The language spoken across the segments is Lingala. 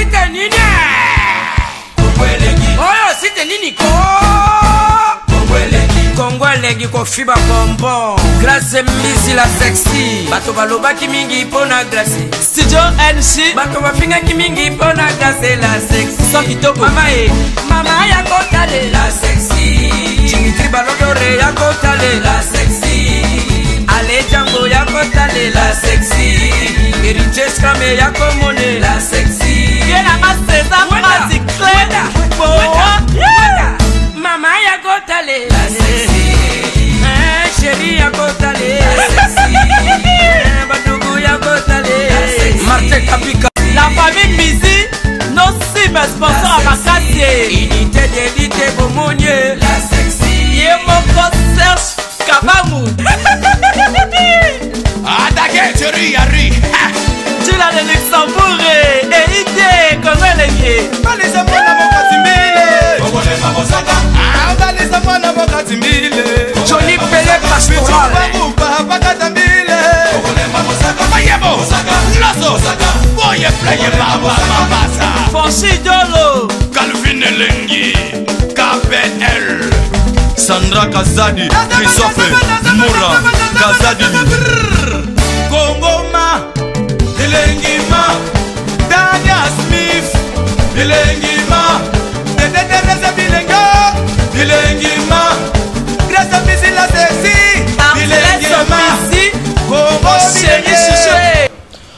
site nini oyo site nini ko Kongolegi ko fiba bombo Glace mbisi la sexy bato balobaki mingi pona glace Studio NC bato bafingaki mingi pona glace la sexy so kitoko mama ya kotale la sexy Chimitri balodore ya kotale la sexy Ale Django ya kotale la sexy Eriches Kame ya komone la sexy Yena maseza mazi kleda Mama ya kotale la sexy Chérie ya kotale la sexy Badougou ya kotale la sexy Martin Kapika La famille Mizi nos cibles sponsors à Makassie Unité d'élite Bomonye la sexy Yemoko Serge Kabamou Attaquez, chérie, Yari. Tu l'as de Luxembourg et Ité, comment elle est? Johnny Pelé Pastoral Fonchi Dolo Calvin Elengi KPL Sandra Kazadi Christophe Moura Kazadi Kongoma Elengima Dania Smith Elengima Teresa Bilenga Elengima Grâce Missy la Sexy Elengima Chérie Chouchoué.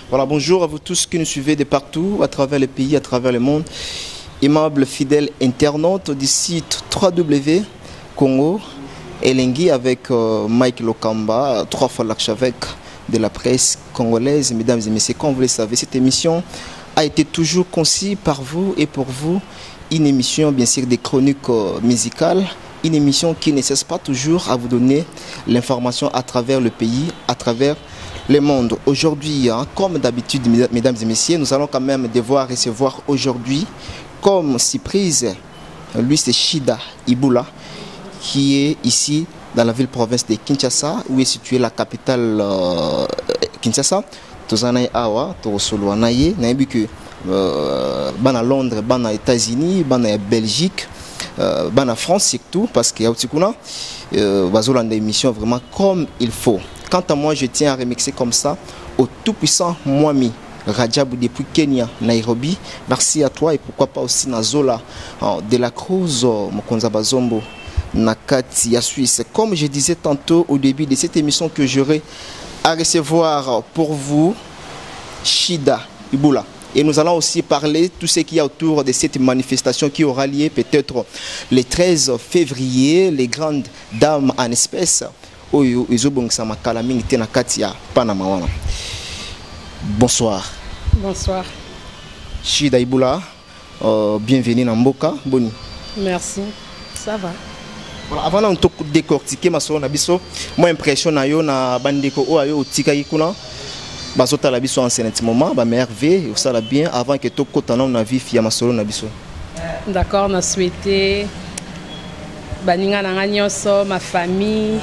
Voilà, bonjour à vous tous qui nous suivez de partout, à travers le pays, à travers le monde. Aimables fidèles internautes du site www Congo Elengi avec Mike Lokamba, 3 fois l'archevêque de la presse congolaise. Mesdames et messieurs, comme vous le savez, cette émission a été toujours conçue par vous et pour vous. Une émission, bien sûr, des chroniques musicales. Une émission qui ne cesse pas toujours à vous donner l'information à travers le pays, à travers le monde. Aujourd'hui, hein, comme d'habitude, mesdames et messieurs, nous allons quand même devoir recevoir aujourd'hui, comme surprise, lui c'est Shida Ibula, qui est ici dans la ville-province de Kinshasa, où est située la capitale Kinshasa. Tozanaï Awa, Torosoloanaïe, n'ayez que bana Londres, bana États-Unis, bana Belgique, bana France surtout, parce qu'il y a aussi une émission vraiment comme il faut. Quant à moi, je tiens à remixer comme ça au tout-puissant Mwami Rajab depuis Kenya, Nairobi. Merci à toi et pourquoi pas aussi Nazola de la Cruz, Mokonza Bazombo, Nakati, ya Suisse. Comme je disais tantôt au début de cette émission que j'aurai à recevoir pour vous, Shida Ibula. Et nous allons aussi parler de tout ce qu'il y a autour de cette manifestation qui aura lieu peut-être le 13 février, les grandes dames en espèces. Bonsoir. Bonsoir. Shida Ibula, bienvenue dans Mboka. Boni. Merci. Ça va. Voilà, avant de décortiquer ma soeur Nabiso, moi impression na yo na bandeko o ayo tika ikuna. Bazota la biso en ce moment, ba merveille, ça la bien avant que to kotana na vie ya ma soeur Nabiso. D'accord, on a souhaité baninga na nyonso, ma famille,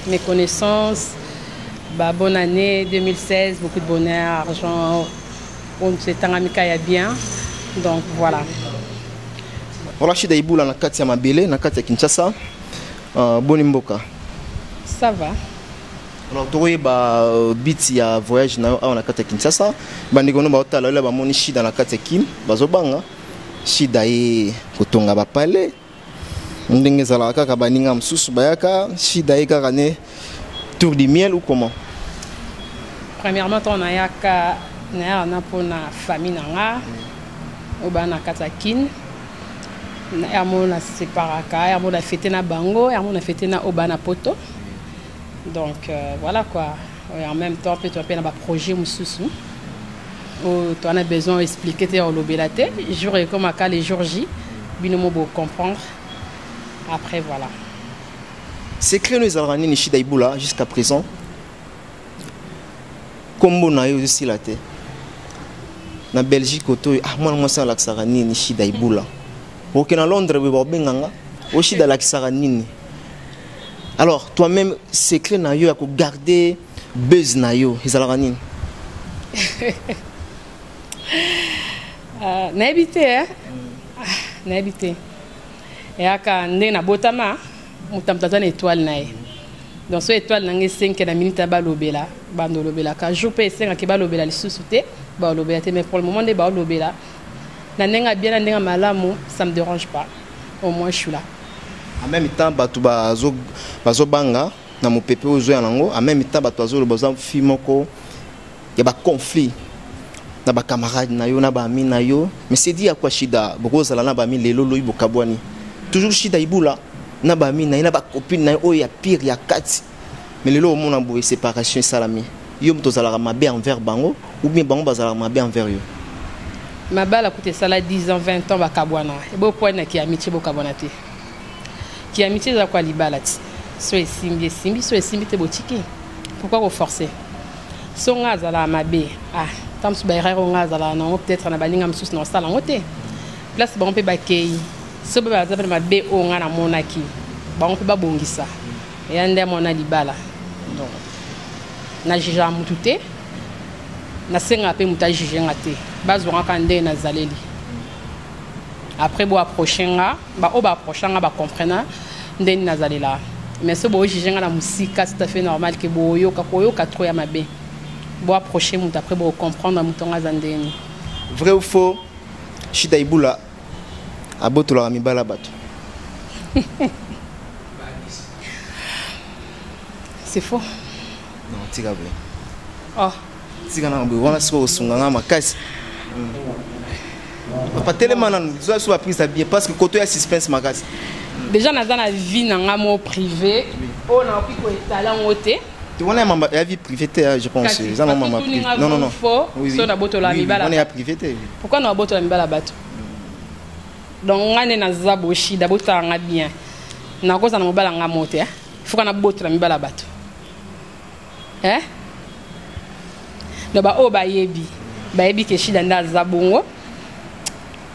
mes connaissances. Bah, bonne année 2016, beaucoup de bonheur, argent, on s'est ya bien. Donc voilà. Voilà, Shida Ibula na kati ya mabele, na kati ya Kinshasa. Boni mboka. Ça va. Alors toi ba bit ya voyage na na kati ya Kinshasa, bandiko no ba otala la ba moni Shida na kati ya Kin, bazobanga. Shida e kotonga ba pale. Ndenge zala kaka baninga msusu bayaka, Shida e kaka ne tour du miel ou comment? Premièrement, on a yaka na pour na famille nanga. Obana kati ya Kin. On a séparaka, on a fêté na bango, on a fêté na obana poto. Donc voilà quoi. Et en même temps, tu as un projet moussou. Tu as besoin d'expliquer tes holobélatés. Jour et comme à les jours J, binomo pour comprendre. Après voilà. C'est clair nous avons ni Shida Ibula jusqu'à présent. Comme on a eu aussi la tête. Na Belgique auto moi ça la Sarani ni Shida Ibula. Au Kenya Londres benganga aussi dans la Kissaranini. Alors toi-même c'est clair na yo à garder buzz na yo izalanini. nayebi te nayebi te eyaka nde na botama moto aza na étoile na ye donc so étoile na ngai esengi na minute balobela bando olobelaka jour mpe esengaki balobela lisusu te balobela te mais pour le moment nde baolobela na ndenge bien na ndenge malamu ça me dérange pas au moins je suis là en même temps bato bazobanga na mopepe ozoya nango en même temps bato bazoloba baza fi moko ya baconflit na bacamarade na yo na baami na yo mais c'est dit à quoi shida bokozala na baami lelo loyi bokabwani toujours shida ibula na baami na ye na bacopine na ye oyo ya pire ya kati mais lelo omona boye séparation esalami yo moto ozalaka mabe envers bango ou bien bango bazalaka mabe envers yo mabala kuta esala 10 ans 20 ans bakabwana ebopwana ki amitié bokabwana te ki amitié eza kwa libala ti so esimbi te botiki pourquoi koforcer so nga azala mabe tant mosusu baerreur nga azala nango peut-être na baninga mosusu na osala yango te place bango mpe bakei so mpe baza mpe na mabe oyo nga namonaki bango mpe babongisa eya nde amona libala donc na jugea motu te nasengaka mpe motu ajuge nga te bazwangaka nde nazaleli après boapproche nga oyo baapproche nga bacomprena ndeni nazalela mais so bojuge nga na mosika c'est tout à fait normal ke koyoka trop ya mabe boapproche motu après bocomprendre motu nga aza ndeni vrai ou faux shida ibula abotolaka mibala bato c'est faux non tika boye tika na boye wana siko osunganga makasi papa telema nanu zo so prise à bien parce que koto ya suspense makasi déjà naza na vie nanga mo privé o na oki ko etala ngote tu wana ya vie privée je pense ça non maman non so na botola mibala on est à privé pourquoi na botola mibala bato donc ngane naza boshi da botala nga bien na koza na mobala nga mote faut kana botola mibala bato no ba o bayebi ke shida ndaza bongo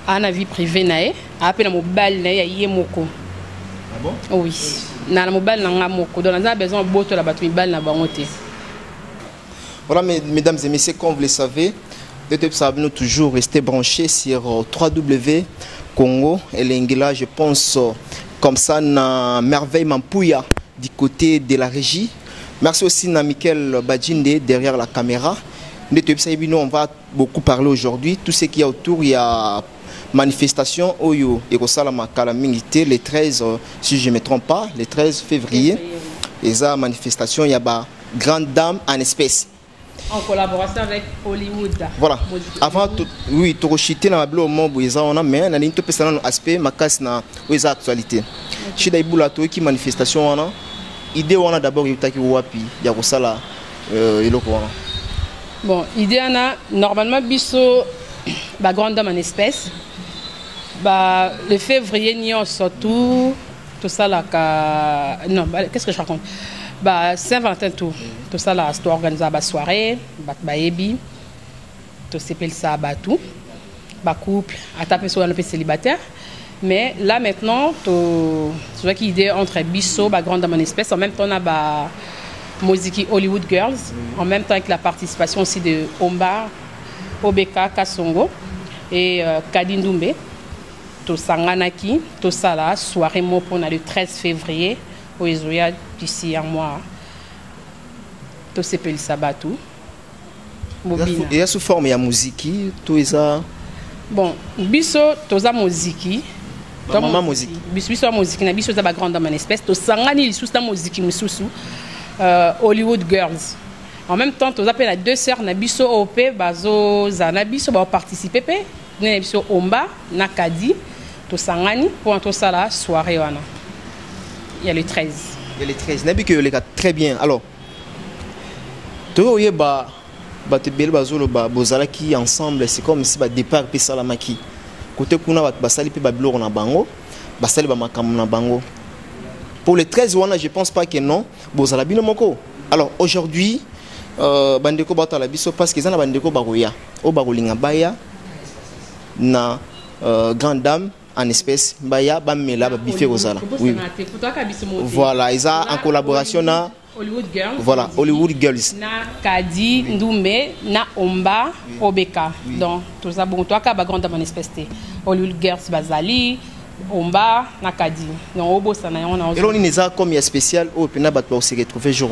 ana vie privée nae apena mobile na ye moko ah bon oui na mobile na nga moko donc on a besoin boto la batu mobile na bango te. Voilà mesdames et messieurs, comme vous le savez, nous toujours rester branchés sur 3W Congo et l'Ingila, je pense comme ça na merveille Mampouya du côté de la régie. Merci aussi à Michael Badjinde derrière la caméra. Nous on va beaucoup parler aujourd'hui. Tout ce qu'il y a autour, il y a manifestation Oyo et Rosalama Kalamingité le 13, si je ne me trompe pas, le 13 février. Et ça, manifestation, il y a une grande dame en espèces. En collaboration avec Hollywood. Voilà. Avant, oui, tu as chité dans la bleu au monde, on a mais on a une aspect, ma casse na actualité. Chez Daïboula, tu qui manifestation on a idée on a d'abord il y a wapi, il y a Rosala et le quoi. Bon, idée on a normalement biso ba grande dame en espèces. Bah le février ni surtout tout ça là non, qu'est-ce que je raconte? Bah Saint-Valentin tout ça là c'est organisé à soirée ba yebi tout s'appelle ça ba tout ba couple à taper sur un peu célibataire mais là maintenant tu vois qu'il idée entre biso ba grande dame en espèce en même temps on a ba musique Hollywood Girls en même temps avec la participation aussi de Omba Obeka Kasongo et Kadindumbe tout sanganaki tout ça là soirée mo pour le 13 février au Izoya d'ici un mois tout s'appelle Sabatou il y a sous forme ya musique tout ça bon biso tout ça musique maman musique biso musique na biso za ba grande dame en espèce to sangani sous ta musique mususu Hollywood Girls en même temps tout appelle la deux sœurs na biso op bazo zana biso ba participer pe na biso Omba na Kadi to sangani pour tout ça la soirée wana il y a le 13 il y a le 13 n'a que les gars très bien alors to yeba te bel bazolo ba bozala qui ensemble c'est comme si ba départ pe salamaki côté kuna ba sali pe ba biloko na bango ba sali ba makamu na bango pour le 13 wana je pense pas que non bozala bino moko alors aujourd'hui bandeko bata la biso parce que ça na bandeko baroya o barolinga baya na grande dame en espèce baya bamela ba bifé rozala oui voilà ils a en collaboration na Hollywood Girls. Voilà, Hollywood Girls. Na Kadi, Ndoumé, na Omba, Obeka. Donc, tout ça, bon, toi, Kaba grande dans espèce. Hollywood Girls, Bazali, Omba, na Kadi. Donc, Obo, ça n'a rien. Et là, on est comme il y a spécial, au Pena, on s'est retrouvé jour.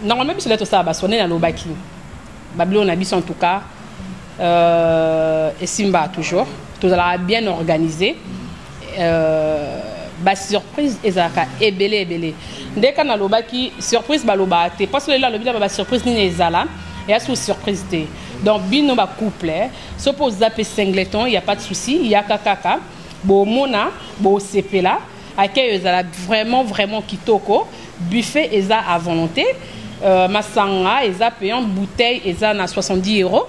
Normalement, c'est là tout ça, on est dans l'Obaki. Babylone, on habite en tout cas. Et Simba, toujours. Tout ça, bien organisé. Surprise, ezaka ebele. Dès qu'on a l'obaki, surprise, baloba, te parce que là, le bilan, surprise, ni ezala, et à sous surprise, te. Donc, bino, ba couple, suppose zapper singleton, il n'y a pas de souci, il y a kakaka, bo mona, bo sepela, accueil ezala vraiment kitoko, buffet eza à volonté, masanga, eza payant, bouteille eza na 70 €,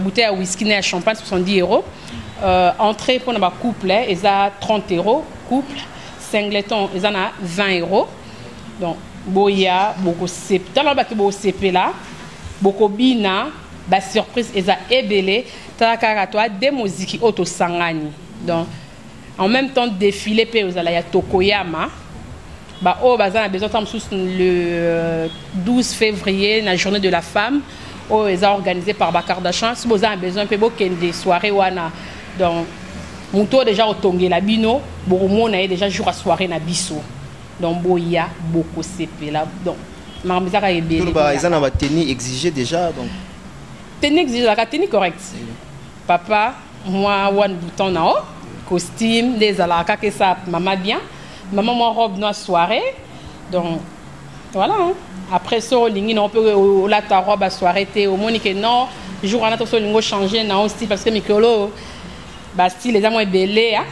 bouteille à whisky, à champagne, 70 €. Entrée pour nos couple, ils ont 30 €. Couple, singleton, ils ont 20 €. Donc, boya, beaucoup CP. Dans le bac, beaucoup CP là, beaucoup bina, bah surprise, ils ont ébélé. Takaratoire, des musiques auto sangani. Donc, en même temps, défilé, puis ils ont la Tokoyama. Bah, oh, bah, on a besoin de le 12 février, la journée de la femme. Oh, ils ont organisé par Bakar Dachan. Si vous avez besoin, peut y des soirées wana. Donc, mon tour déjà au Tongue la bino, bon, on a déjà jour à soirée na biso. Donc, il y a beaucoup CP là. Donc, Marmizaka est bien. Ils ont un tenue exigé déjà. Donc, tenue exigé, la tenue correcte. Papa, moi, one bouton na haut, costume, les alaka que ça, maman bien. Maman, moi, robe noire soirée. Donc, voilà. Hein. Après ça, on peut la ta robe à soirée, au moins que non, jour à l'autre, on changer na style parce que Mikolo. Bah, style les amours est belé, hein?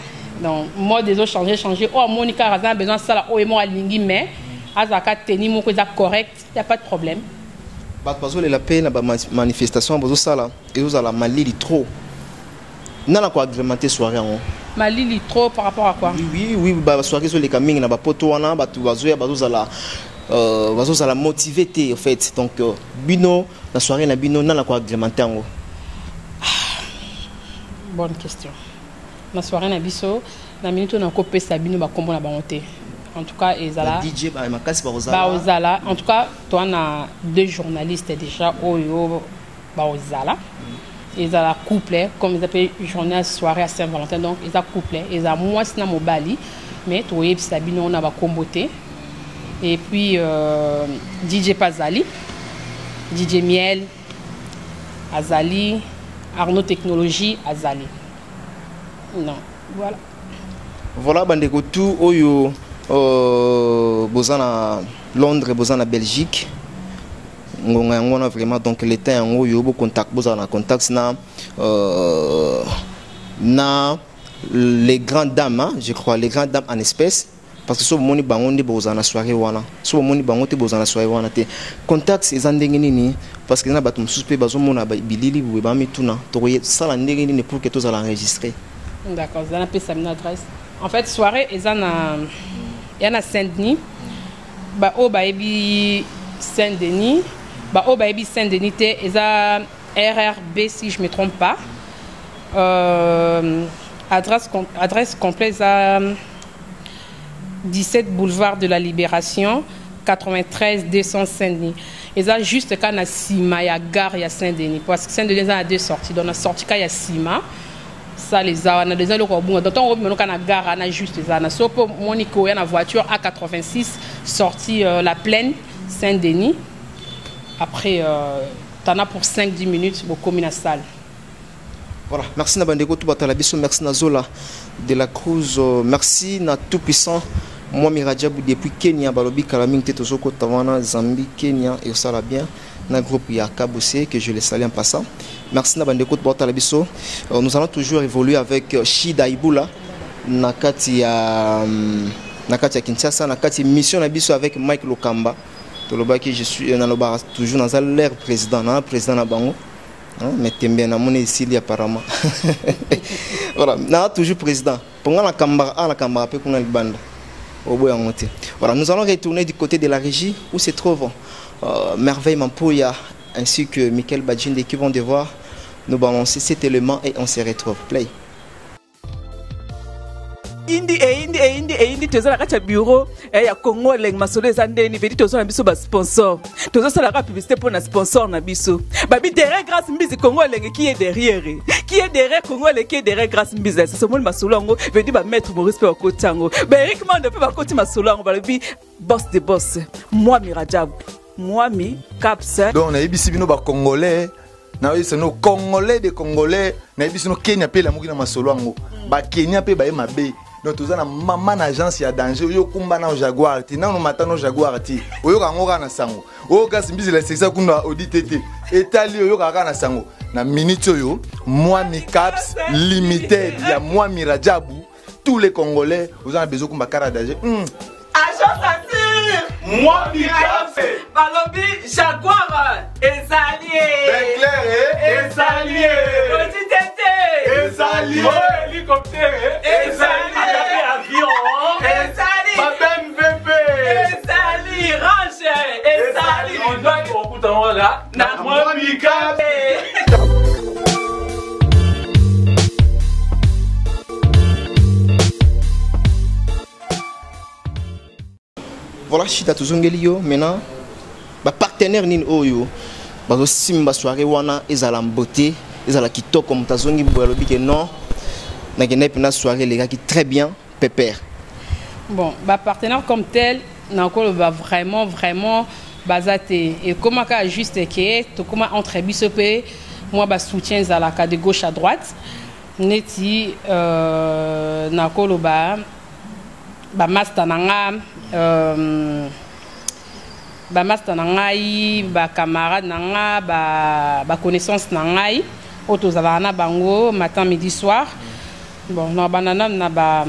Donc, moi, des autres changer. Oh, Monica, a besoin de ça, là, oh, et moi, lingi, mais, Azaka, tenir, mon cosa correct, il n'y a pas de problème. Bah, parce que la peine, la manifestation, ça, là, et vous avez la Mali, trop. Non, on a quoi agrémenté soirée, hein? Mali, trop par rapport à quoi? Oui, bah, soirée, sur les camins, on a poto, on a, bah, tout va jouer, bah, vous allez la motiver, en fait. Donc, bino, la soirée, la bino, non, on a quoi agrémenté, hein? Bonne question. La soirée na biso, la minute on a coupé Sabine ba combo na banté. En tout cas, ezala DJ ba makasi ba ozala. En tout cas, toi on a deux journalistes déjà oyo ba ozala. Ezala couple comme ils appellent journée soirée à Saint-Valentin. Donc ils a couple, ils a moi sina mobali, mais toi Sabine on a ba comboté. Et puis DJ Pazali, DJ Miel, Azali, Arnaud Technologie, Azali. Non, voilà. Voilà, bandeko tout oyo bozana Londres, bozana Belgique. On a vraiment donc l'état en oyo bo contact bozana contact na les grandes dames, hein, je crois les grandes dames en espèces. Parce que si vous avez des bozana soirée wana, si vous avez des bozana soirée wana te contact ces andengeni parce que na batum suspect bazomona bilili bu ba mituna to ça la ndengeni pour que tous allent enregistrer. D'accord, ça n'a pas sa adresse. En fait soirée ils en a y en a Saint-Denis. Ba o ba ebi Saint-Denis, ba o ba ebi Saint-Denis te eza RRB si je me trompe pas. Adresse complète à 17 boulevard de la Libération, 93 200 Saint-Denis. Et ça, juste quand on a Sima, il y a gare, il y a Saint-Denis. Parce que Saint-Denis a deux sorties. Donc, on a sorti quand il y a Sima. Ça, les a, on a des gens qui ont bon. Donc, on a gare, on a juste les a. Sauf pour Monico, il y a une voiture A86, sortie la plaine, Saint-Denis. Après, tu en as pour 5-10 minutes, beaucoup de la salle. Voilà, merci Nabandego Toubatalabiso, merci Nazola de la Cruz, merci na tout puissant. Moi Miradjabou depuis Kenya, Balobi Kalaming Tetozoko Tawana, Zambie, Kenya et au Sala bien. Na groupe Yakabose que je les salue en passant. Merci Nabandego Toubatalabiso. Nous allons toujours évoluer avec Shida Ibula, Nakati ya Kinshasa, Nakati mission Nabiso avec Mike Lokamba. Tolobaki je suis toujours dans l'air président, président Nabango. Mais tu bien à mon ici apparemment. Voilà, n'a toujours président. Pendant la caméra, peut qu'on a le bande. Voilà, nous allons retourner du côté de la régie où se trouve Merveille Mampoya ainsi que Michael Badjinde qui vont devoir nous balancer cet élément et on se retrouve. Play. indi toza na kati ya bureau ya Congo leng masolo eza ndeni vedi toza na biso ba sponsor toza sala ka publicité pour na sponsor na biso babi derrière grâce mbizi Congo leng qui est derrière Congo leng qui est derrière grâce mbizi ça c'est mon masolo ngo vedi ba mettre Maurice pe okotango ba Eric Mande pe ba koti masolo ngo babi boss de boss moi Mirajab moi mi caps donc na yebisi bino ba congolais na yebisi no congolais de congolais na yebisi no Kenya pe la muki na masolo ngo ba Kenya pe ba e mabe donc toza na maman agence ya danger yo kumba na Jaguar ti na no matano Jaguar ti oyo ka ngora na sango oyo ka simbizi la sexa kuna auditete etali oyo ka na sango na minute oyo moi mi caps limited ya moi Mirajabu tous les congolais vous avez besoin kumba kara danger agence assure moi mi caps balobi Jaguar ezali ben clair ezali petit tété ezali hélicoptère ezali avion ezali babem VP ezali range ezali on doit okuta ngola na moi mi caps Voilà, chita tuzongeli yo maintenant ba partenaire nin oyo bazo simba soirée wana ezala beauté ezala kitoko mutazongi bolobi que non na gene pena soirée les gars qui très bien pépère. Bon, bah partenaire comme tel na encore va vraiment bazaté et comment ka juste que to comment entre bisope moi ba soutien zalaka de gauche à droite neti na koloba ba master nanga ba master nangai ba camarade nanga ba connaissance nangai autozala na bango matin midi soir bon na banana na ba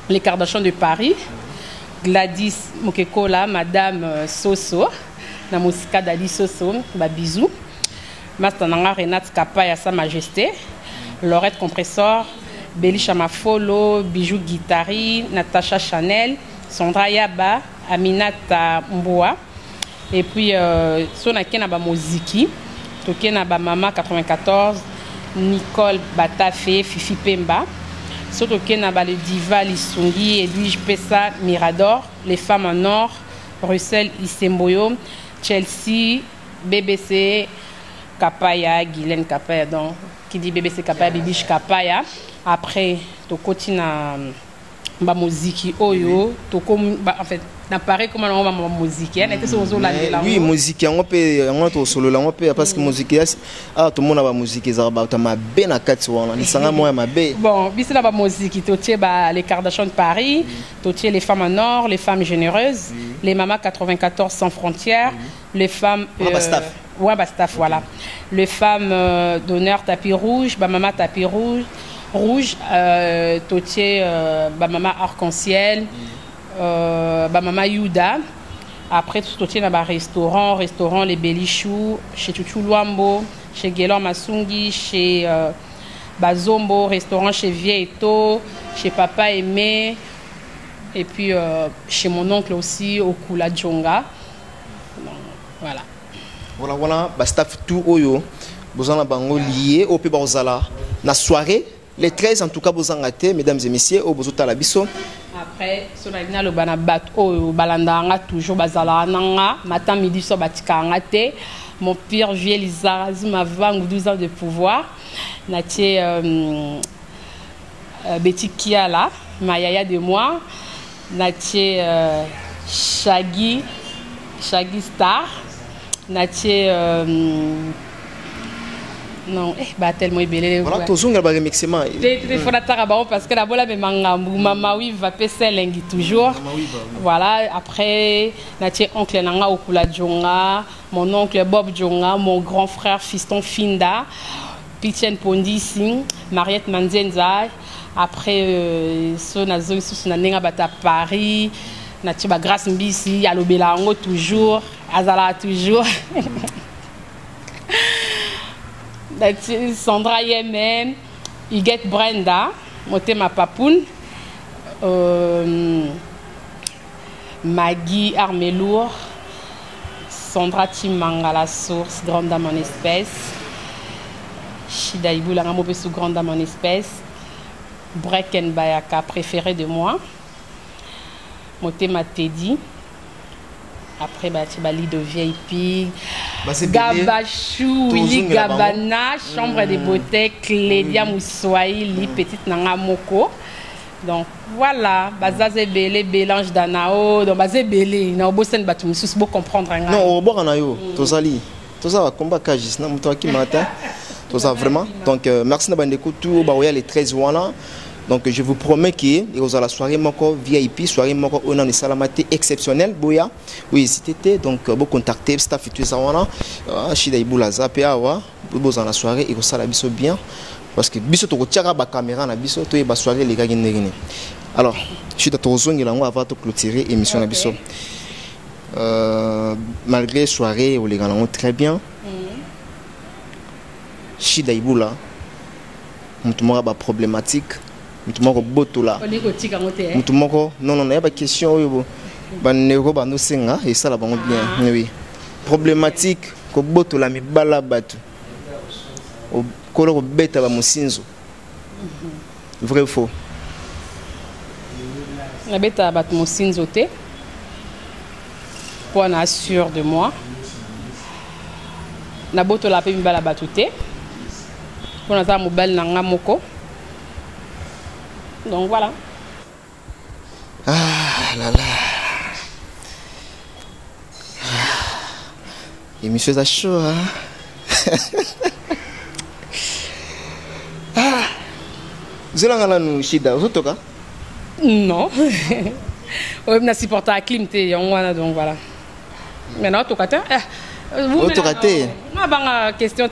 les Kardashians de Paris Gladys Mokekola madame Soso na musika dali Soso ba bisous master nanga Renate Kapaya sa majesté Laurette Compressor Béli Chamafolo, Bijou Guitari, Natacha Chanel, Sandra Yaba, Aminata Mboa. Et puis, Sonake Naba Moziki, Toke Naba Mama 94, Nicole Batafé, Fifi Pemba. Sotoke Naba le Diva Lissungi, Edwige Pessa, Mirador, Les Femmes en Or, Russell Isemboyo, Chelsea, BBC, Kapaya, Guylaine Kapaya, donc, qui dit BBC Kapaya, Bibiche Kapaya. Après, tu continues à musique oyo, en fait, n'apparaît comme on va musique. Oui, musique, on peut solo là, on peut parce que musique, ah tout le monde a musique, ça va, tu m'as bien à quatre soirs, les sangs moi ma bé. Bon, bis la musique, tu as les Kardashians de Paris, tu as les femmes en or, les femmes généreuses, les mamas 94 sans frontières, les femmes. Ouais, staff, voilà. Les femmes d'honneur tapis rouge, maman tapis rouge. Totier, maman arc-en-ciel, maman Yuda. Après, totier dans restaurant les Bélichou, chez Tutu Luambo, chez Guélor Masungi, chez Bazombo, restaurant chez Vieito, chez Papa Aimé, et puis chez mon oncle aussi, au Kula Djonga. Voilà, staff tout oyo, besoin bango lié au Péba Ozala, na soirée. Les 13 en tout cas, vous en gâtez, mesdames et messieurs, au Bozota la biso. Après, sur la ligne, le banabat, au balandanga, toujours bazala nanga, matin, midi, so batika ngate. Mon pire vieux Lisa, ma 20 ou 12 ans de pouvoir. Natie Betty Kiala, ma yaya de moi. Natie Shaggy Star. Natie. Non, tellement ébélé. Voilà, tout le monde a remixé. Il faut attendre parce que la bola me mangambu, maman oui va passer l'engi toujours. Voilà, après, notre oncle Nanga Okula Djonga, mon oncle Bob Djonga, mon grand frère fiston Finda, Pitchen Pondi Singh, Mariette Manzenza. Après, son azon sous Nanenga Bata Paris, notre grâce mbisi, Yalobela Ango toujours, Azala toujours. Sandra Yemen, Huguette Brenda, Motema Papoun, Maggie Armelour, Sandra Timanga la source, grande dame en espèce, Shida Iboula Ramobesu, grande dame en espèce, Brecken Bayaka, préféré de moi. Motema Teddy. Après, tu as Lido VIP. Gabachou, Willy Gabana, Chambre de beauté, Clédia Moussoaï, Petite Nanga Moko. Donc voilà, Bazaze Belé, Bélange d'Anao, donc Bazé Belé, na obosen batu musus beau comprendre nga. Non, au bord anayo, tozali. Toza combat kajis na muto ki matin. Toza vraiment. Donc merci na bandeko tout ba oya les 13 wana. Donc je vous promets que vous la soirée moko VIP, soirée moko on a salamate exceptionnel boya. Oui, c'était donc vous contacter staff tout ça wana. Shida ibula zapia wa, vous en la soirée et vous sala biso bien. Parce que biso to tiara ba caméra na biso to e ba soirée les gars ngene. Alors, je suis to zongi lango avant de clôturer émission na biso. Malgré soirée où les gars ont très bien. Shida ibula mutu moko ba problématique, mutu moko botola. Mutu moko non il y a pas question oyo ba neko ba no senga et ça la bango bien. Oui. Problématique ko botola mi bala batu. Kolo beta ba musinzo. Vrai ou faux? La beta ba musinzo te. Pour en assure de moi. Na boto la pe mi bala batu te. Pour na mobile nanga moko. Donc voilà. Ah là là. Et monsieur ça chaud hein. Vous allez nous Shida, vous êtes non. On n'a supporté la clim, donc voilà. Maintenant, tu as vous avez une question.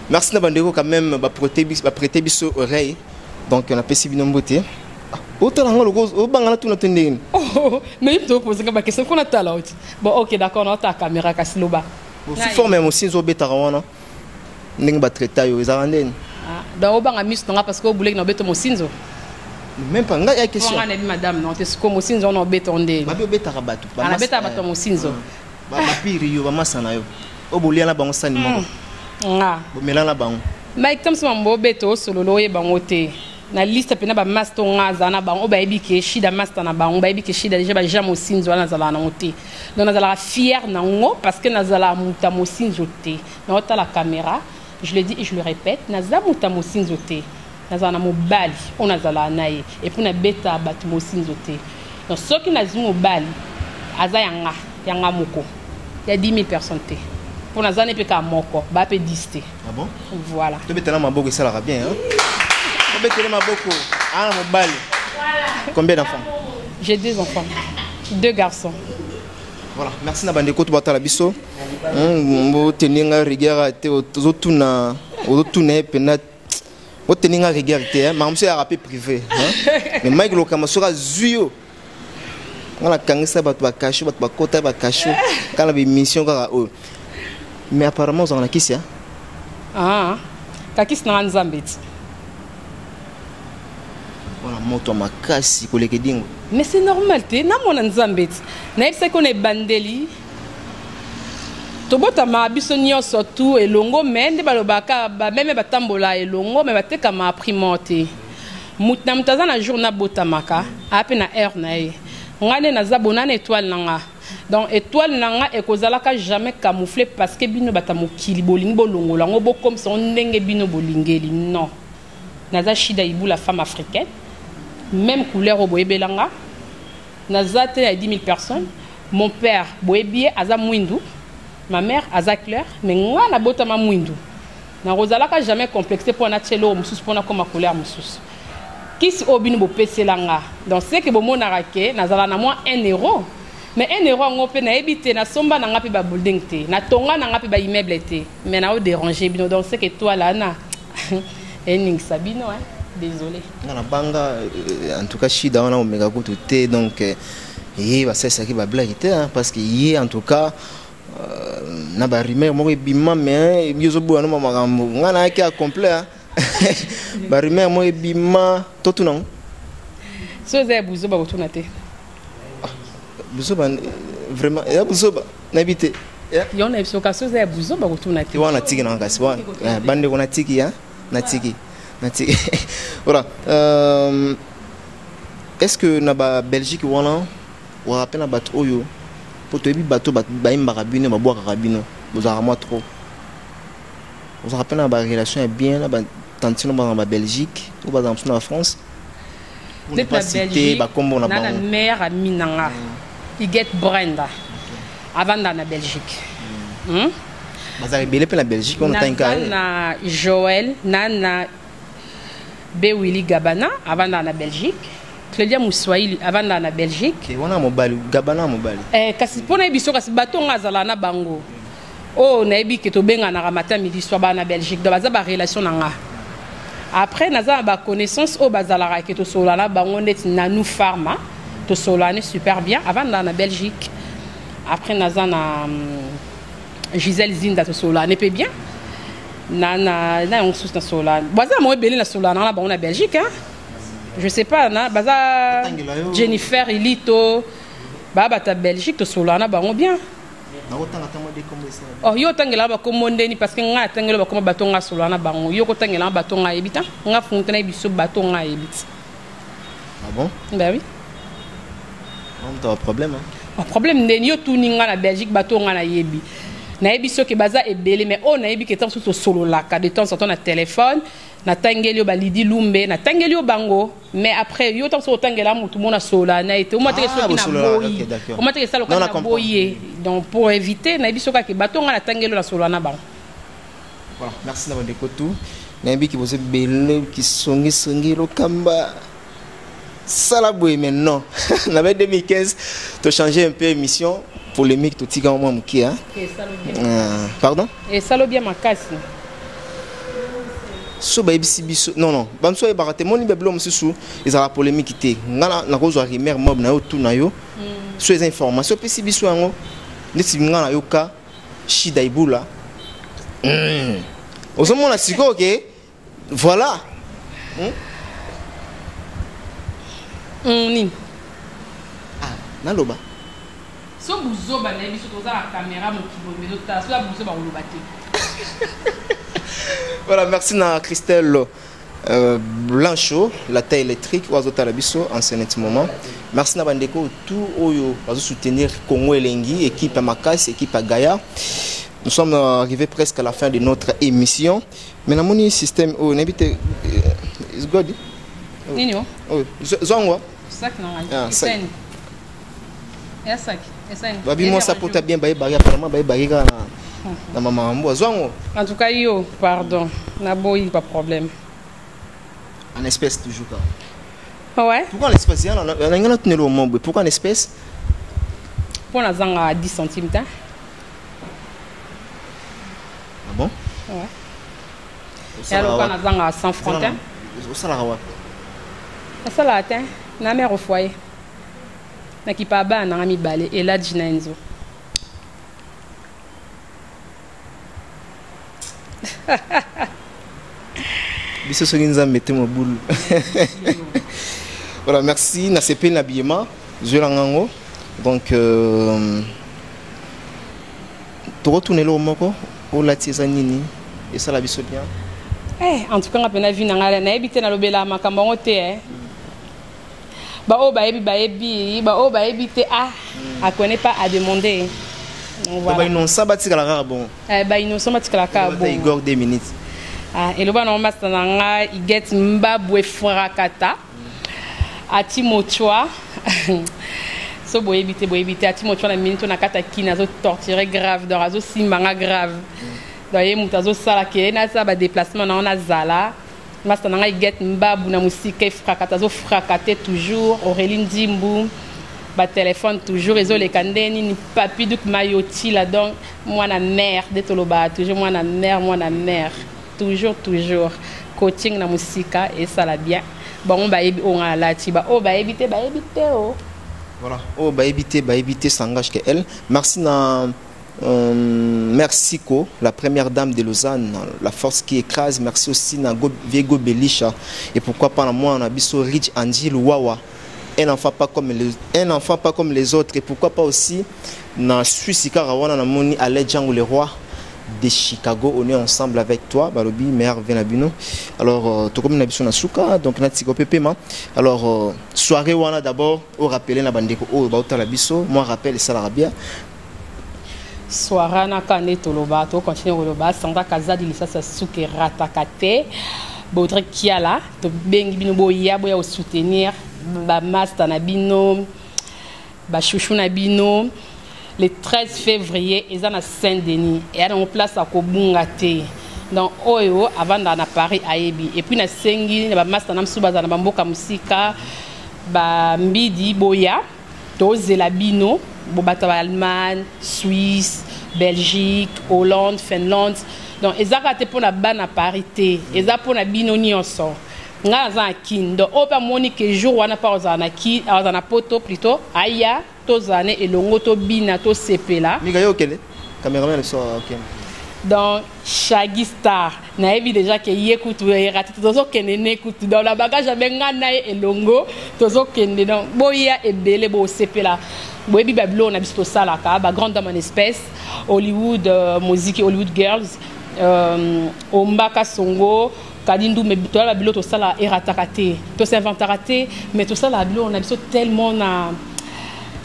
Merci Nabandeko quand même prêter biso oreille. Donc on a passé bien beauté. Autant on le bangala tout notre ndenge. Oh, mais il te pose une question qu'on a tout là. Bon, OK, d'accord, on a ta caméra Kasiloba. Si forme aussi zo betarawana. Ndenge ba traiter yo ezarandeni. Ah, donc au banga mis parce que au boulek na beto mosinzo. Même pas nga ya question. On a dit madame non, c'est comme mosinzo on beto ndé. Ba betara batu. Ba beta bato mosinzo. Ba piri yo ba masana yo. Au bolia na bango sani moko. Ah. Bo melana bango. Mike Thompson mbo beto solo loye bango te. Na liste pena ba master ngaza na bango ba ebike shida master na bango ba ebike shida déjà ba jam mosinzo na zala na moté. Donc na zala fier na ngo parce que na zala muta mosinzo te. Na ota la caméra, je le dis et je le répète, na za muta mosinzo te. Na zala na mobali, on na zala nae et pour na beta bat mosinzo te. Donc ceux qui na zu mobali aza yanga moko. Il y a 10 000 personnes te. Pour na zane pe ka moko, ba pe 10 te. Ah bon? Voilà. Tu beta na maboko ça la bien hein. Voilà. Combien d'enfants? J'ai 2 enfants, 2 garçons. Voilà, merci Nabandeko tu batala biso. On tenir rigueur te autotuna pena on tenir rigueur te mais monsieur a rappelé privé hein. Mais Mike Lokama sera zuyo. On a kangisa batu ba kashu batu ba kota ba kashu quand la mission ka mais apparemment on a qui ça? Ah. Kakis na nzambeti. Voilà, moto makasi koleke dingo. Mais c'est normal, tu na mona nzambeti. Na yebisa ko ne bandeli. Tobota ma biso nyonso tout elongo mende balobaka ba meme batambola elongo mais bateka ma primonte. Mutna mutaza na jour na botamaka, ape na heure na ye. Ngane na zabona na étoile nanga. Donc étoile nanga ekozalaka jamais camouflé parce que bino batamokili bolingi bolongo lango bo comme son ndenge bino bolingeli non. Naza Shida Ibou la femme africaine. Même couleur au boébelanga. Nazate à 10 000 personnes. Mon père boébie aza mwindu. Ma mère aza claire. Mais moi na bota ma mwindu. Na rozalaka jamais complexé pour na tchelo musus pour na comme couleur musus. Qui si obinu bo peselanga. Donc c'est que bo monarake nazala na moi 1 euro. Mais 1 euro ngo pe na ebité na somba na ngapi ba building te. Na tonga na ngapi ba immeuble te. Mais na o déranger bino donc c'est que toi là na Ening Sabino hein. Désolé. Na banga en tout cas Shida on a omega kutu te donc va c'est ça qui va blague hein parce que hier en tout cas na ba rumeur mo bima mais yozo bo na makambo ngana ki a complet ba rumeur mo bima totu non so za buzo ba botuna te buzo ba vraiment ya buzo ba nabité Yo na biso kaso za buzo ba kutuna Tu vois, on a tiki dans le cas. Bande on a tiki, hein? Natiki. Voilà. Est-ce que na ba Belgique wana ou rappelle na bato oyo pour te bi bato ba imba rabino ba boire rabino vous a moi trop. Vous rappelle na ba relation est bien na ba tantino ba na Belgique ou ba dans la France. On n'est pas cité ba comme on a na mère aminanga. Il get Brenda. Avant dans la Belgique. Bazar belé pe la Belgique on a un cas. Na Joël, nana B Willy Gabana avant dans la Belgique. Claudia Moussoaili avant dans la Belgique. On a mobile Gabana mobile. Kasi pona biso kasi bato ngazala na bango. Oh na ebi ke to benga na ramata midi soir ba na Belgique. Donc baza ba relation nga. Après naza ba connaissance au bazala ke to solana bango net nanou pharma to solane super bien avant dans la Belgique. Après naza na Gisèle Zinda to solane pe bien. Na on sous na solane. Baza mo belé na solane na ba on na Belgique hein. Je sais pas na baza Jennifer Elito ba ta Belgique to solana ba on bien. Oh yo tangela ba ko mondeni parce que nga tangela ba ko bato nga solana ba on yo ko tangela ba bato nga ebita nga fontena biso bato nga ebita. Ah bon? Ben oui. On a un problème hein. Un problème ndeni yo tout ninga na Belgique bato nga na yebi. Na yebi so ke baza ebele mais on na yebi ke tant so solo la ka de temps en temps na téléphone. Na tangelio ba Lidi Lumbe na tangelio bango mais après yo tant so tangela mutu mona sola na été o mate so ki na boyi o mate ça lokana na boyi donc pour éviter na biso ka ke batonga na tangelio na sola na bango. Voilà, merci na bande kotu na bi ki vous belle ki songi lo kamba sala boy maintenant na 2015 to changer un peu émission polémique to tiga mo muki hein. Pardon? Et salo bien makasi. So ba ebisi biso non bamso e barate moni beblo msusu ezala polémique té ngana na kozwa rumeur mob na yo tout na yo so les informations pesi biso yango neti ngana yo ka shida ibula osomona siko ke voilà ni naloba so buzo ba na biso toza la caméra mo kibomezo ta so buzo ba koloba te. Voilà, merci à Christelle Blanchot, la taille électrique, Oazo Talabiso, en ce moment. Merci à Bandeko, tout Oyo, Oazo soutenir Congo Elengi, équipe à Makas, équipe à Gaïa. Nous sommes arrivés presque à la fin de notre émission. Mais dans mon système, on habite. Is good? Nino? Oh, Zongwa? Sac non, sac. Et sac. Babi, moi, ça peut être bien, Baï, apparemment, Baï, na maman mbo zwango en tout cas yo pardon na boy pas problème en espèce toujours pas ouais pourquoi en espèce là on a ngana tunelo mombo pourquoi en espèce pour na zanga à 10 centimes ta ah bon ouais et alors quand na zanga à 100 francs ta au salaire wa ça là ta na mère au foyer na ki pa ba na mi balé et là Jinenzo. Voilà, merci. Na CP l'habillement, je l'engango. Donc, tu retournes là au moko, au latizanini, et ça la biso bien. En tout cas, on a bien vu na habité na lobela makamba ngote ba o ba ebite a connaît pas à demander. Voilà. Ils n'ont pas bâti la rare bon. Ils n'ont pas bâti la rare bon. Igor 2 minutes. Et le bon master nanga il get mbabwe frakata. Ati mochwa. So boy éviter ati mochwa na minute na kata kina zo torturer grave dans azo simbanga grave. Doye mutazo sala ke na sa ba déplacement na ona zala. Master nanga il get mbabu na musika frakata zo frakater toujours Aurélie Ndimbu. Ba téléphone toujours et les candeni ni papi duk mayoti là donc moi na mère de toloba toujours moi na mère toujours coaching na musika et ça la bien bon ba ebi on a la ti ba o ba éviter oh voilà oh ba éviter s'engage que elle merci na merci Ko, la première dame de Lausanne, la force qui écrase. Merci aussi na Viego Belisha et pourquoi pas moi on a biso Rich Angie Wawa un enfant pas comme les autres. Et pourquoi pas aussi dans Suisse Karawana na moni Alain Django le roi de Chicago, on est ensemble avec toi Balobi meilleur Venabino. Alors tout comme nabiso na suka donc na tiko pepema. Alors soirée wana d'abord au rappeler na bandeko o ba la biso moi rappelle ça l'arabia soirée na kane toloba to continuer toloba sanda kazadi lisasa suke ratakate Baudre Kiala to bengi bino boya boya au soutenir ba master na bino ba chouchou na bino le 13 février ils sont à Saint-Denis et à en place à Kobungate donc oyo avant dans Paris ayebi et puis na sengi ba master na msubaza na bamboka musika ba mbidi boya to zelabino bo bata Allemagne, Suisse, Belgique, Hollande, Finlande. Donc ils ont pour la bana parité, ils ont pour la binoni ensemble. Nga za kin donc au pas monique jour wana pas za ki za poto plutôt aya to zane et longo to bina to sepela. Migayo kele caméraman le soir OK. Donc Shaggy Star na ebi déjà que yekutu raté tozo kenene écoute dans la bagage avec ngana et longo tozo kende donc boya et belé bo sepela. Boyebi bablo na bisto sala ka ba grande dame en espèce Hollywood musique Hollywood girls Ombaka Songo Kadindu mais toi la bilo to sala eratakate to s'inventaraté mais tout ça la bilo on a biso tellement na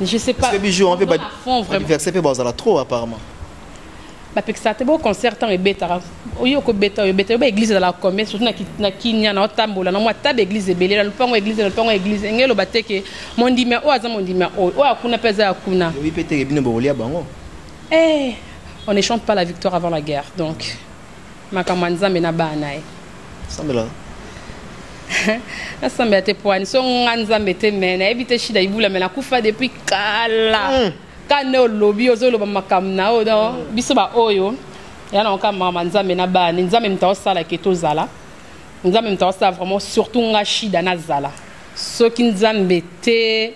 je sais pas ce bijou on fait pas anniversaire fait bazala trop apparemment ba pexate bo concert en beta oyo ko beta ba église dans la commerce surtout na kinya na otambola na moi tab église belé le pango église ngelo bateke mondime o aza mondime o akuna pesa akuna oui pété bino bolia bango on ne chante pas la victoire avant la guerre donc makamanza mena banae sambela asamba te poani so nganza mete mena ebite shida ibula mena kufa depuis kala kana olobi ozoloba makamna o donc biso ba oyo yana on kama manzambe na bana nzambe mtaosala ke tozala nzambe mtaosala vraiment surtout nga shida na zala soki nzambe te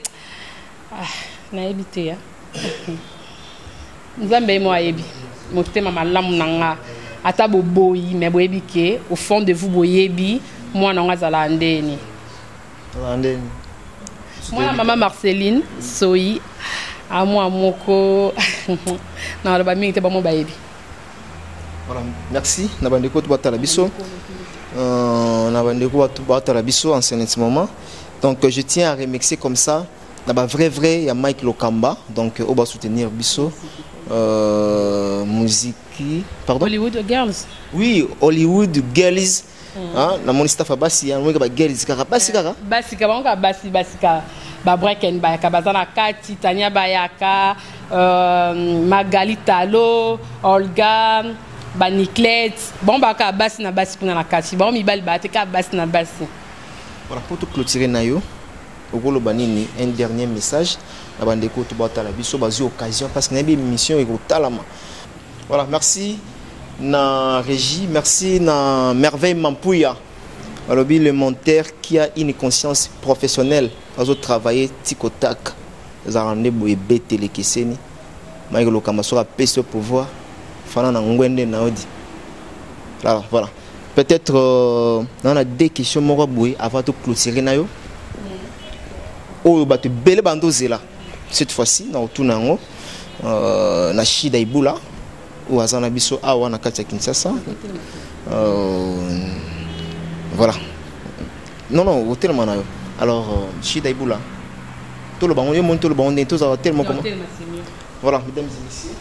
na ebite ya nzambe mo ayebi motema malamu nanga ata boboyi mais boyebi ke au fond de vous boyebi moi na ngazala ndeni moi maman Marceline Soyi à moi moko na le bami te ba mo bayebi. Voilà, merci na bandeko to batala biso na bandeko to batala biso en ce moment. Donc je tiens à remercier comme ça na ba vrai ya Mike Lokamba donc on va soutenir biso musique pardon Hollywood Girls. Oui, Hollywood Girls. Hein, na mon staff basi ya mo ba girls kaka basi kaka basi ka bango basi ka ba breaken ba ka bazana kati Tania Bayaka Magali Talo Olga ba Niclet bon ba ka basi na basi puna na kati ba mi bali ba te ka basi na basi. Voilà pour tout clôturer nayo okolo banini un dernier message na bandeko to batala biso bazi occasion parce que na bi émission eko talama. Voilà, merci na régie, merci na Merveille Mampouya. Alors, le monteur qui a une conscience professionnelle, a travaillé ticotac, a rendu boébé télékeseni, Maïgo Lokamasoura pèse au pouvoir, Fana na ngwende naodi. Alors, voilà. Peut-être on a des questions mora boué avant de clôturer nayo. Oh, bah tu belle bandozela. Cette fois-ci, na otunango, na Shida Ibula. Ou azana biso awa na kati ya Kinshasa. Voilà. Non, hôtel manayo. Alors Shida Ibula. Tout le bango yo monte le bango tout ça tellement comment. Voilà, mesdames et messieurs.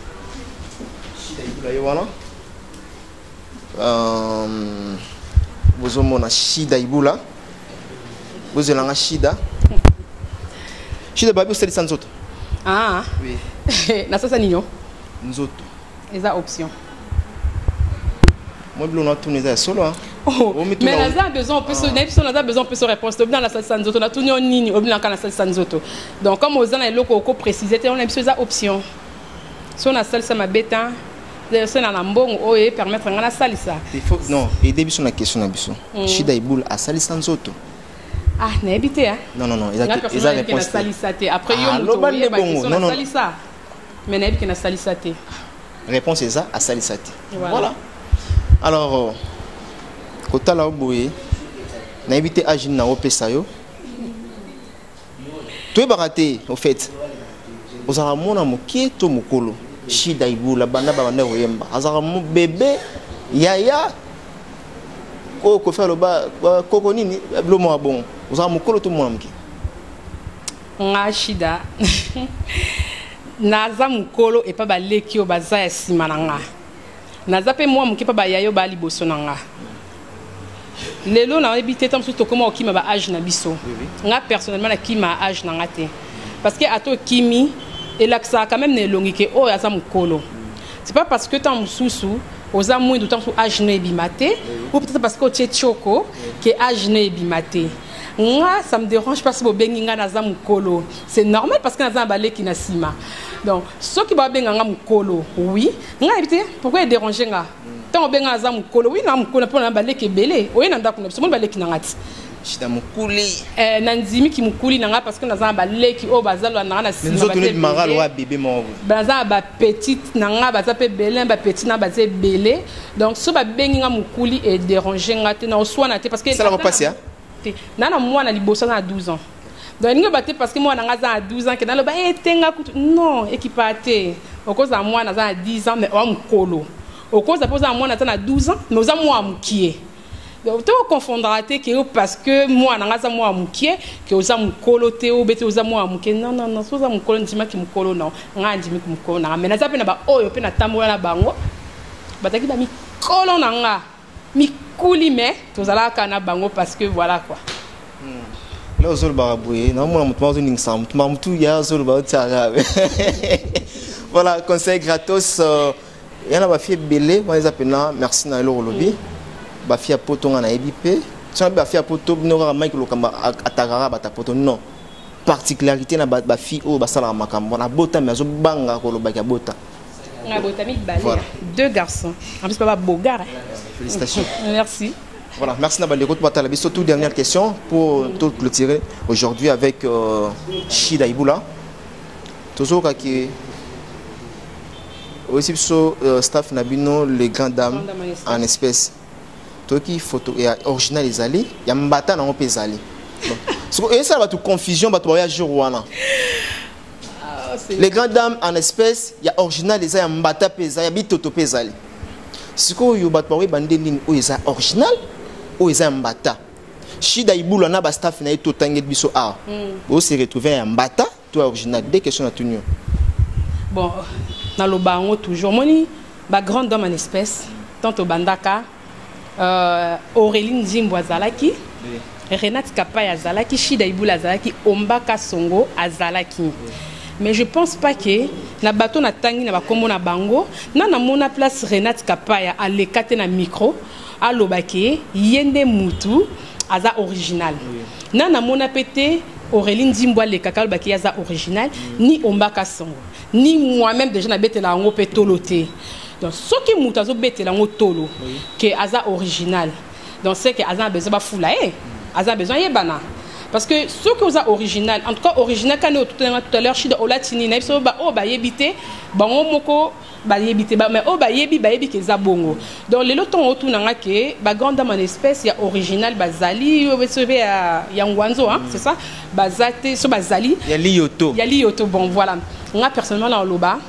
Shida Ibula yo voilà. Vous omona Shida Ibula. Vous elanga Shida. Shida babi osteli sanzoto. Ah. Oui. Na sasa ninyo. Nzoto. Eza option. Moi je l'on a tourné ça solo hein. Mais on a besoin on peut se réponse dans la salle sanzoto na tourné nini au bilan kana salle sanzoto. Donc comme aux ana eloko ko préciser on a besoin ça option. Si on a salle ça mabeta c'est na mbongo oye permettre ngana salisa. Il faut non, et début sur la question na biso. Shida Ibula a sali sanzoto. Ah, n'a habité hein. Non, ils a réponse. Après yo non salisa. Mais n'a habité na salisate. Réponse est ça à salisate. Voilà. Alors kota la boye na éviter agine na opesa yo Tu es baraté, au fait. Vous avez mon amour qui est au mukolo. Shida Ibula, banda banda oyemba. Azara mon bébé, yaya. Ko faire le bas, koko nini, blomo bon. Vous avez mukolo tout mon amour. Nga Shida. Naza mukolo et pas baleki o baza ya simananga. Naza pe moi muke pa ba yayo ba liboso nanga. Lelo na habité tant surtout comment o kima ba âge na biso. Nga personnellement na kima âge na ngate. Parce que ato kimi et là ça quand même ne longi ke o yaza mukolo. C'est pas parce que tant mususu oza moins d'autant sur âge na ebimate ou peut-être parce que o tchoko que âge na ebimate. Moi, ça me dérange parce que benginga naza mukolo. C'est normal parce que naza baleki na sima. Donc, ceux qui va benga mukolo, oui. Nga éviter pourquoi déranger nga. Tant benga naza mukolo, oui na mukolo pour na baleki belé. Oui na ndako na biso baleki na ngati. Shida mukuli. Nanzimi ki mukuli nanga parce que naza baleki o bazalo na na sima. Nous autres nous maral wa bébé mon. Baza ba petite nanga baza pe belé ba petit na baza belé. Donc, ceux ba benga mukuli et déranger nga te na oswa na te parce que ça va passer hein. Nana moi na liboso na 12 ans. Donc ningo baté parce que moi na ngaza à 12 ans que dans le ba etenga non équipate. Au cause à moi na za 10 ans mais o mukolo. Au cause à posa moi na 12 ans mais oza moi mukie. Donc tu confondras te que parce que moi na ngaza moi mukie que oza mukolo te o bete oza moi mukie. Non non non, oza mukolo ndima ki mukolo non. Nga ndimi ki mukolo na mais na za pe na ba oyo pe na tambola na bango. Bataki ba mi kolo na nga. Mi kuli mais tozala kana bango parce que voilà quoi. Là aux baraboué, non moi mutu mazo ningsam, mutu ya zol ba tsara. Voilà, conseil gratos yana ba fie belé, moi les appela merci na lo lobby. Ba fie poto nga na ebipé. Ça ba fie poto nora Mike lokamba atagara ba ta poto non. Particularité na ba fie o ba sala makambo na bota mais zo banga ko lo ba ka bota. Na bota mi balé. Deux garçons. En plus papa Bogar. Félicitations. Merci. Voilà, merci Nabal Lekot Batalabi. Surtout dernière question pour tout clôturer aujourd'hui avec Shida Ibula. Toujours qui aussi sur staff Nabino les grandes dames en espèces. Toi qui photo et original les alliés, il y a mbata na opé zali. Et ça va tout confusion ba voyage rwanda. Les grandes dames en espèces, il y a original les alliés mbata pesa, il y a bitoto pezali. Si vous avez un bandélin où est original, où est mbata. Shida Ibula na ba staff na eto tangé biso a. Vous se retrouver un mbata, toi original. Des questions à tout. Bon, dans le bango toujours moni ba grande dame en espèce, tant au bandaka Auréline Zimbo Azalaki, Renate Kapaya Azalaki, Shida Ibula Azalaki, Ombaka Songo Azalaki. Mais je pense pas que na bateau na tangi na bakombo na bango na mona place Renate Kapaya à l'écate na micro à lobake yende mutu aza original na mona pété Auréline Zimbo le kakal baki aza original ni Ombaka Songo ni moi-même déjà na bete la ngo petoloté. Donc ce qui mutu azo bete la ngo tolo que aza original. Donc c'est que aza besoin ba fula aza besoin yebana. Parce que ce que vous avez original, en tout cas original, quand nous tout à l'heure, Shida Olatini, na iso ba o ba yebite, ba ngomoko ba yebite ba mais o ba yebi ke zabongo. Donc les loton autour nanga ke ba grande dame en espèce, il y a original bazali, il y a ngwanzo hein, c'est ça? Bazate so bazali. Il y a lioto. Il y a lioto bon voilà. Nga personnellement dans loba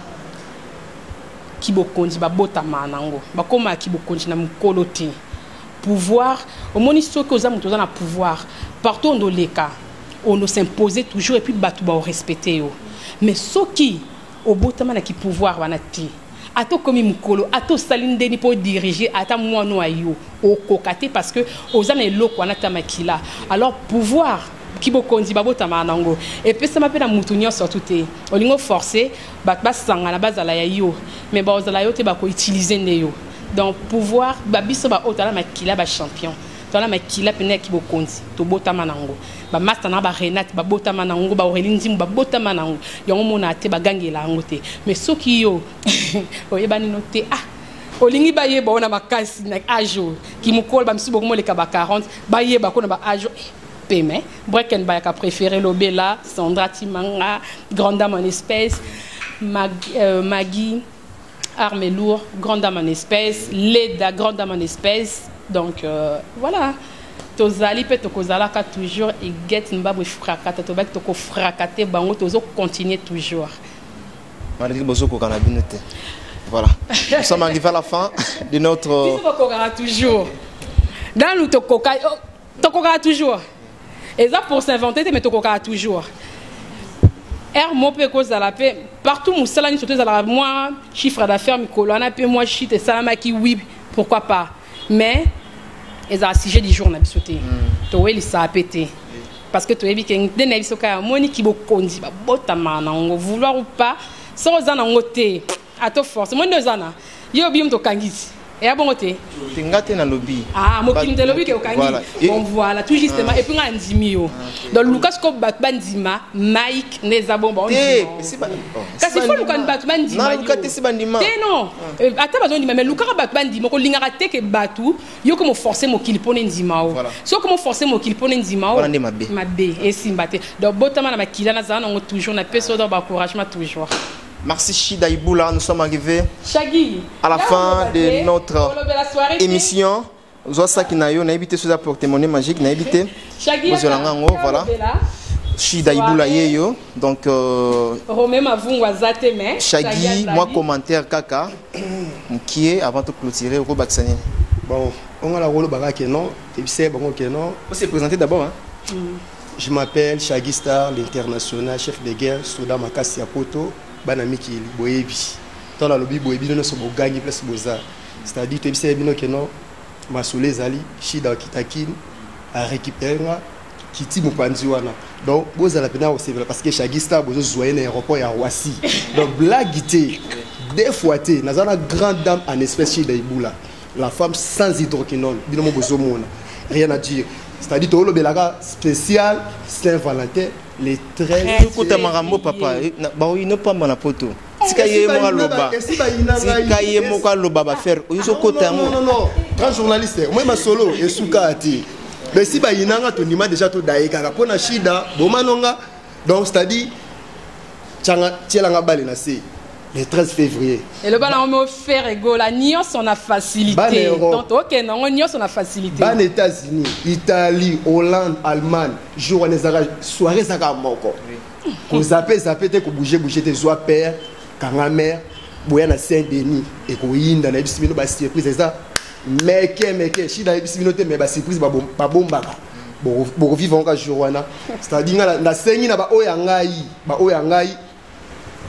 ki bokonji ba botama nango. Ba koma ki bokonji na mukolote. Pouvoir, au moins ce que nous avons pouvoir, partout dans les cas, on nous impose toujours et puis on respecter. Mais ce qui, au bout de temps, qui pouvoir, à tout comme Mukolo, à tout Saline Deni pour diriger, à tout moi noyau, au cocaté parce que aux années locaux, on a tamakila. Alors pouvoir, qui bokondi babo tamanango et puis ça m'appelle à moutonio surtout te on lingo forcé ba sanga na bazala ya yo mais ba ozala yo te ba ko utiliser neyo. Donc pouvoir babiso ba otala makila ba champion tala makila pene ki bokonzi to botama nango ba master na ba Renate ba botama nango ba Auréline Nzimu ba botama nango yango mona te ba gangela ngo te mais soki yo oyebani no te ah olingi ba yeba ona makasi na ajo ki mukol ba msibo mo le ka ba 40 ba yeba ko na ba ajo peme Brekenbach a préféré l'Obela Sandra Timanga grande dame en espèce Maggie Armelour, grande dame en espèce, Leda, grande dame en espèce. Donc voilà. tozali pe tokozalaka toujours et get mbabo frakata to bak toko frakate bango tozo continuer toujours. Malgré bozoko kanabinote. Voilà. Nous sommes arrivés à la fin de notre toujours. Dans nous tokoka toujours. Et ça pour s'inventer mais tokoka toujours. Mo pe cause la paix partout musala ni surtout à moi chiffre d'affaires mi kolana pe moi shit et salama ki oui pourquoi pas. Mais ils ont sujet du jour na bisoté. To weli ça a pété. Parce que tu as vu que des nègres soka moni ki bo kondi ba botama na ngo vouloir ou pas sans zana ngoté à to force moi deux zana yo bi mto kangisi et à bon côté tingate na lobby mo kim de lobby ke okangi bon voilà tout justement et puis nga ndimio donc Lucas ko bandima Mike neza bomba on dit c'est pas kasi faut Lucas bandima non Lucas c'est bandima non ata bazo ndima mais Lucas bandima ko lingaka te ke batu yo ko mo forcer mo kilipone ndima o so ko mo forcer mo kilipone ndima o mabe et simbate donc botama na makila na zana ngo toujours na peso dans encouragement toujours. Merci Chida Iboula, nous sommes arrivés à la fin de notre émission. Nous avons évité ce porte-monnaie magique, nous avons évité. Voilà. Chida Iboula yeyo. Donc Chagi, moi commentaire kaka qui est avant de clôturer au Baksani. Bon, on a la rôle barak non, et puis c'est bon que non. On s'est présenté d'abord hein. Je m'appelle Chagi Star, l'international chef de guerre Souda Makasi Apoto. Banamiki boyebi dans la lobby boyebi nous sommes gagner place boza c'est-à-dire que c'est bino que non masole zali shida kitakin a récupérer kiti mupanzi wana donc boza la pena aussi parce que Chagista bozo zoyer na aéroport ya Roissy donc blaguité des fois té nazana grande dame en espèce Chida Iboula la femme sans hydroquinone bino mo bozo mona rien à dire c'est-à-dire to lobelaka spécial Saint-Valentin les 13 écoute marambo papa ba oui ne pas na poto sika ye mo loba sika ye mo ka loba ba faire oyo kota mo non grand journaliste moi ma solo et suka ati mais si ba inanga to nima déjà to daika ka pona shida bomanonga donc c'est-à-dire tchanga tielanga bale na se le 13 février. Et le bal on me fait rigoler, la nion on a facilité. Donc OK non, nion on a facilité. Ban États-Unis, Italie, Hollande, Allemagne, jour on ezara soirée ça ka moko. Ko zapper te ko bouger te zoa père, kanga mère, boya na Saint-Denis et ko yinda na bisimino ba surprise ça. Meke shida bisimino te mais ba surprise ba bomba. Bo vivre encore jour wana. C'est-à-dire na sengi na ba oya ngai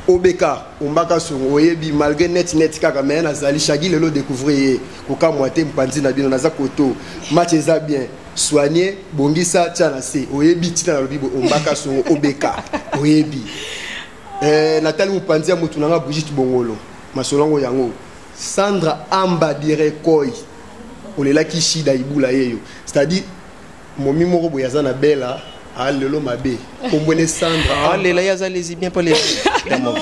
Obeka, Ombaka son oyebi malgré net kaka mais nazali Chagi lelo découvrir koka moité mpanzi na bino naza koto match eza bien soigner bongisa tchana se oyebi tina na lobibo Ombaka son Obeka oyebi Nathalie mpanzi mutu nanga Brigitte Bongolo masolongo yango Sandra Amba Direkoi olelaki Chida Iboula yeyo c'est-à-dire momi moko boyaza na bela lelo mabe kombone Sandra lela yaza les bien pas les non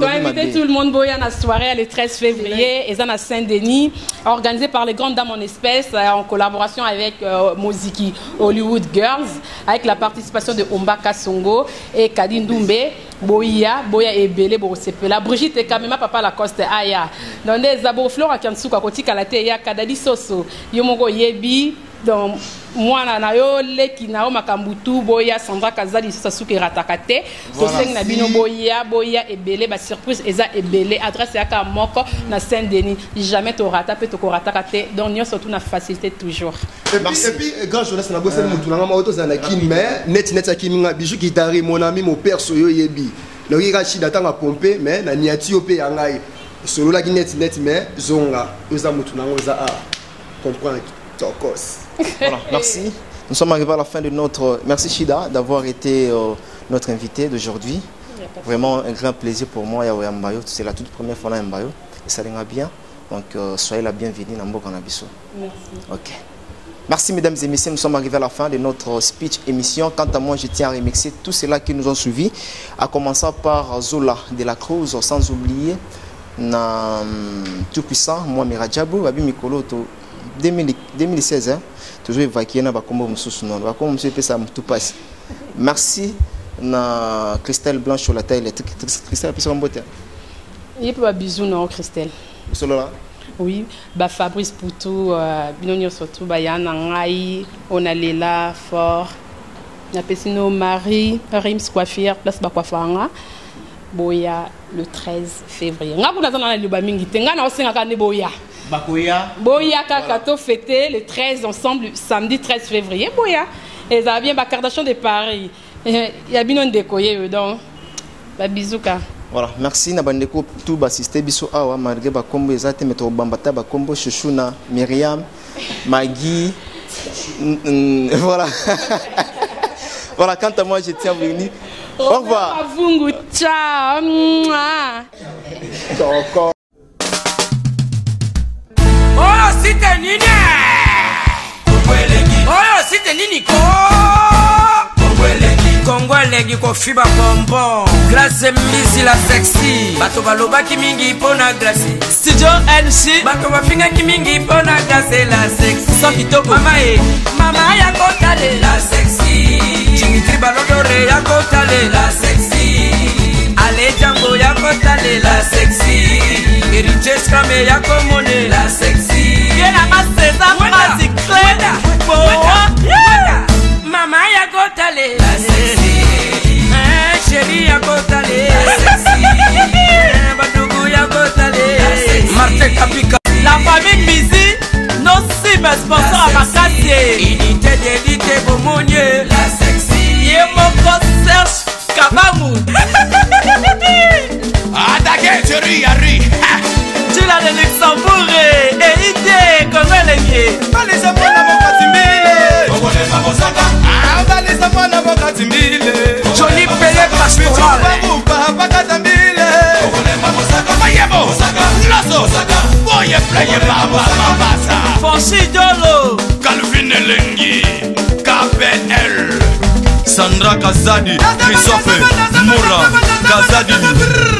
invité tout le monde boya na soirée le 13 février et ça à Saint-Denis organisé par les grandes dames en espèces en collaboration avec Moziki Hollywood Girls avec la participation de Ombaka Songo et Kadin Doumbé boya ebele bo sepela Brigitte Kamema papa Lacoste aya dans des abo flora kansuka kotika la te ya kadadi soso yomoko yebi donc moi na yo leki na o makambutu boya Sandra Kazali sasuke ratakate to seng na bino boya ebele ba surprise eza ebele adresse ya ka moko na Saint-Denis jamais to rata pe to ko ratakate donc nyo surtout na facilité toujours et puis grand journaliste na bosse mutu na auto za na kin mais net akinga bijou kitari mon ami mon père soyo yebi le ira shida tanga pomper mais na niati yo pe yangai solo la net mais zonga oza mutu na ngoza comprendre tokos. Voilà, merci. Nous sommes arrivés à la fin de notre... Merci Chida d'avoir été notre invité d'aujourd'hui. Vraiment un grand plaisir pour moi. C'est la toute première fois à Mbayo. Et ça ira bien. Donc soyez la bienvenue dans Mboka Nabiso. Merci. Ok. Merci mesdames et messieurs. Nous sommes arrivés à la fin de notre speech émission. Quant à moi, je tiens à remercier tous ceux-là qui nous ont suivis. À commencer par Zola de la Cruz, sans oublier tout puissant, moi Miradjabou, Babi Mikolo, 2016, hein, toujours évacué na bakombo mususu non bakombo mususu pesa mutu passe. Merci na Christelle Blanche sur la taille électrique. Christelle pesa mbote. Il peut pas bisou non Christelle. Solo là. Oui, bah Fabrice Poutou, Binonio surtout, bah Yana Ngai, on a Léla, Fort, on a Pessino Marie, Rims Coiffure, place Bakwafanga, Boya le 13 février. On a pour l'attendre dans le Bamingi, on a aussi un cas de Boya. Bakoya. Boya Kakato fêté le 13 ensemble, samedi 13 février, Boya. Et ça a bien Bakardation de Paris. Il y a bien un décoyer, donc, bah bisouka. Voilà, merci Nabandeko tout assisté biso awa malgré ba kombo ezate meto bambata ba kombo Chouchouna, Myriam, Maggie. Voilà. Voilà, quant à moi je tiens à vous venir. Au revoir. Ciao. Oh, c'était Nini. Oh, c'était Nini. Kongolegi ko fiba bonbon glace misi la sexy bato baloba ki mingi pona glace Studio NC bato bafinga ki mingi pona glace la sexy so kitoko mama ya kotale la sexy Dimitri Balodore ya kotale la sexy Ale Django ya kotale la sexy Eriches Kame ya komone la sexy Yena maseza magic mama ya kotale la sexy chérie ya kotale la sexy badugu ya kotale la sexy Martin Kapika la famille Mizi nos cibles sponsors à Makassie unité d'élite Bomonye la sexy Yemoko Serge Kabamu Attaquez, chérie, Harry. Gila de Luxembourg et idée Congolais. Balisa mwana bokatimbile. Kongole babosaka. Ah, balisa mwana bokatimbile. Johnny Pelé Pastoral. Babuba bakatambile. Kongole babosaka. Mayebo. Loso. Boye pleye baba mabasa. Fonchi Dolo. Calvin Elengi. KPL. Sandra Kazadi. Christophe Moura. Kazadi.